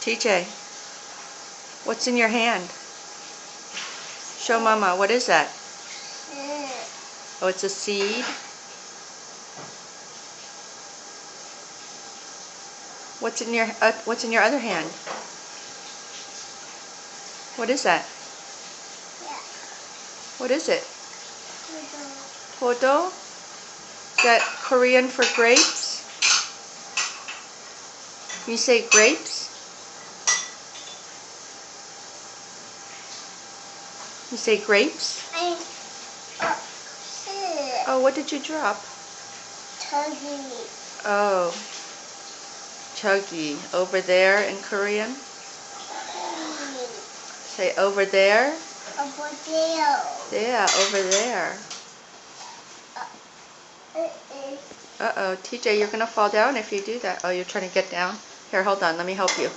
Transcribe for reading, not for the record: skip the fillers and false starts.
TJ, what's in your hand? Show Mama. What is that? Oh, it's a seed. What's in your other hand? What is that? What is it? Podo. Is that Korean for grapes? You say grapes? You say grapes? Oh, what did you drop? Chuggy. Oh, chuggy. Over there in Korean? Say over there? Over there. Yeah, over there. Uh-oh, TJ, you're going to fall down if you do that. Oh, you're trying to get down? Here, hold on. Let me help you.